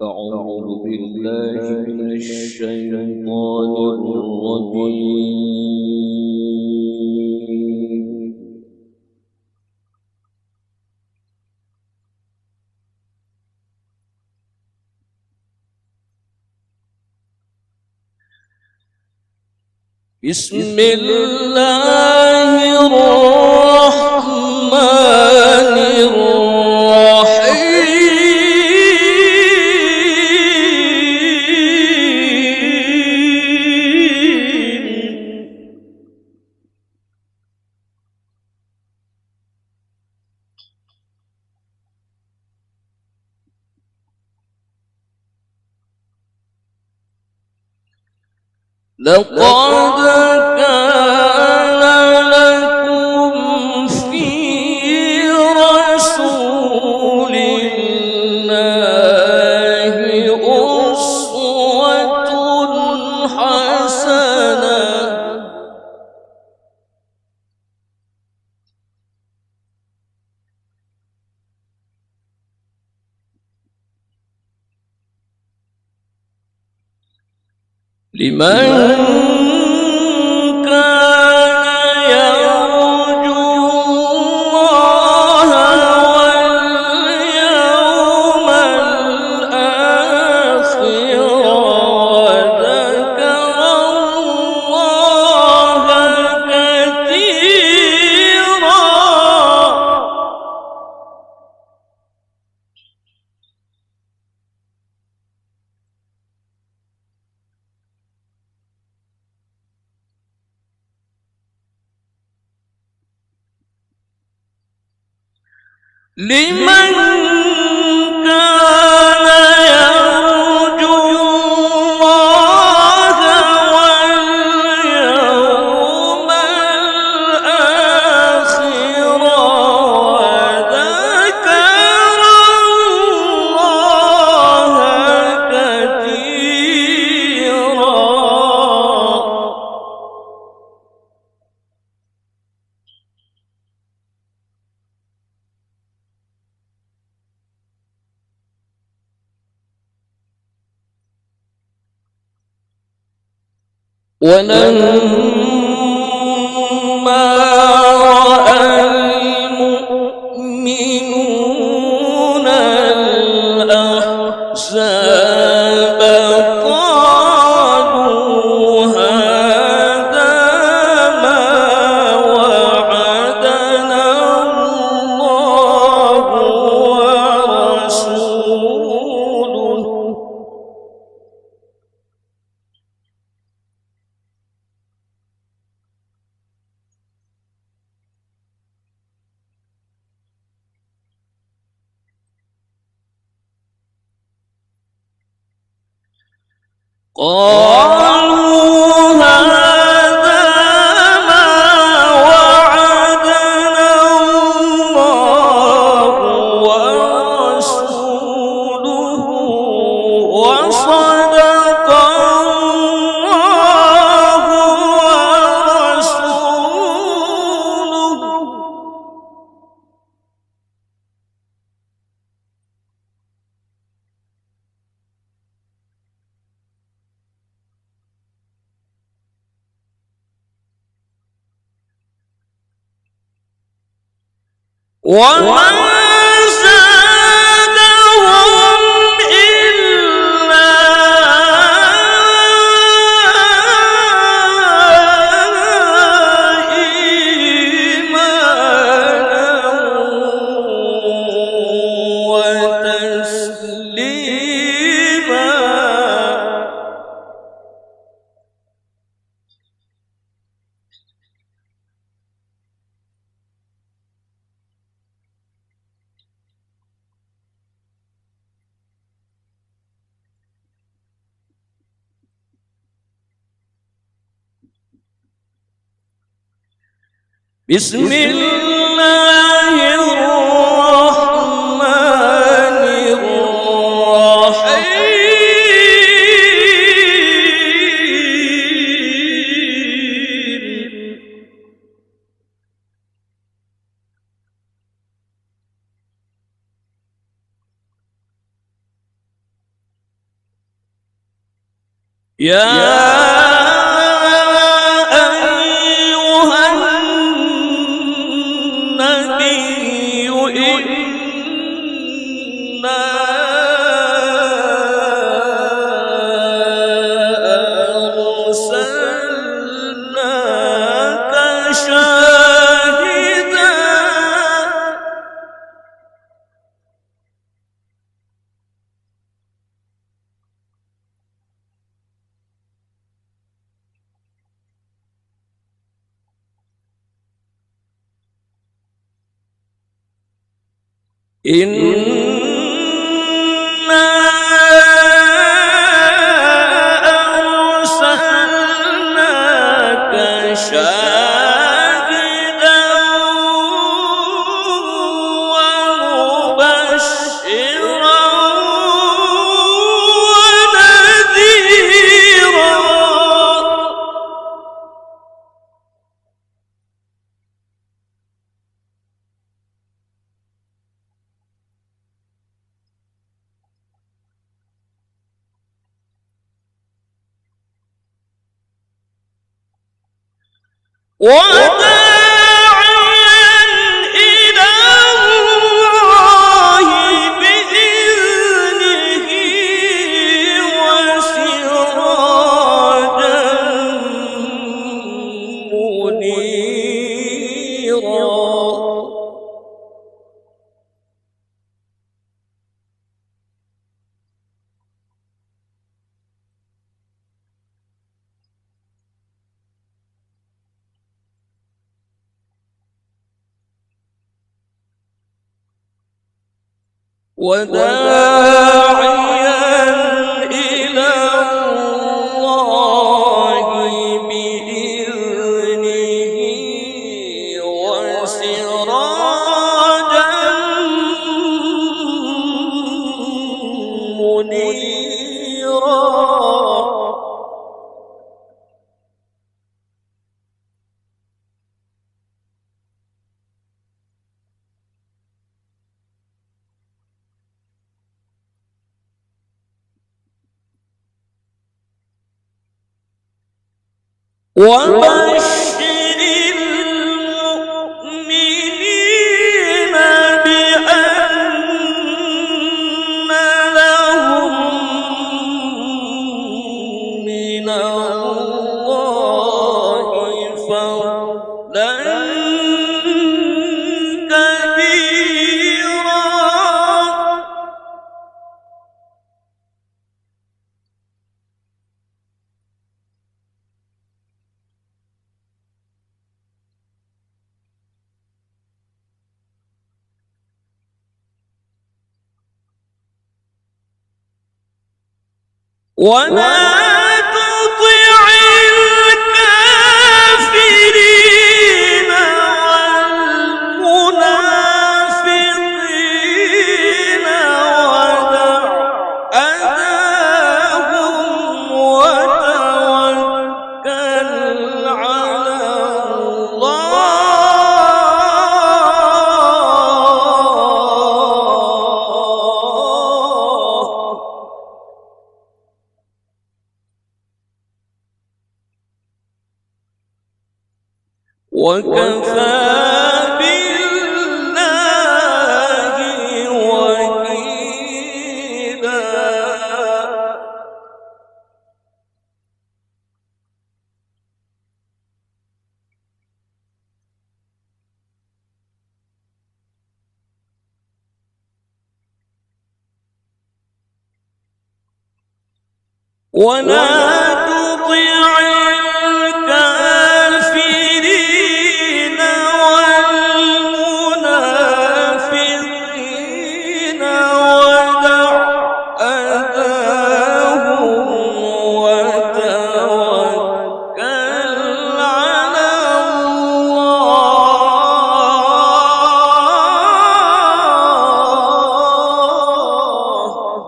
أعوذ بالله من الشيطان الرجيم. بسم الله الرحمن الرحيم. لقد كان لكم في رسول الله أسوة حسنة لمن كان يرجو الله واليوم الآخر وذكر الله كثيرا. لمن كان يرجو الله واليوم الآخر وذكر الله كثيرا. ولما رأى المؤمنون الأحزاب قالوا هذا ما وعدنا الله ورسوله قالوا هذا ما وعدنا الله ورسوله وصدق الله ورسوله. وما زادهم إلا إيمانا وتسليما. بسم الله الرحمن الرحيم. يا أيها النبي إنا أرسلناك شاهدا أرسلناك شاهدا ومبشرا ونذيرا وداعيا إلى الله بإذنه وسراجا منيرا وداعيا إلى الله بإذنه وسراجا منيرا وبشر المؤمنين بأن لهم من الله فضلا كبيرا ولا تطع الكافرين والمنافقين ودع أذاهم وتوكل على الله وكفى بالله وكيلا ولا تطع الكافرين والمنافقين ودع أذاهم وتوكل على الله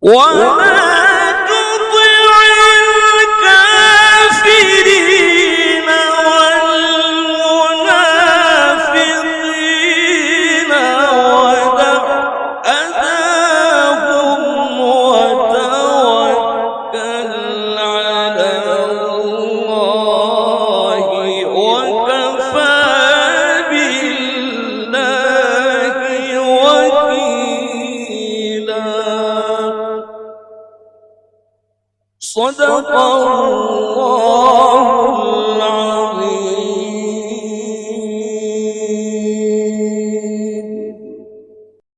ولا تطع صدق الله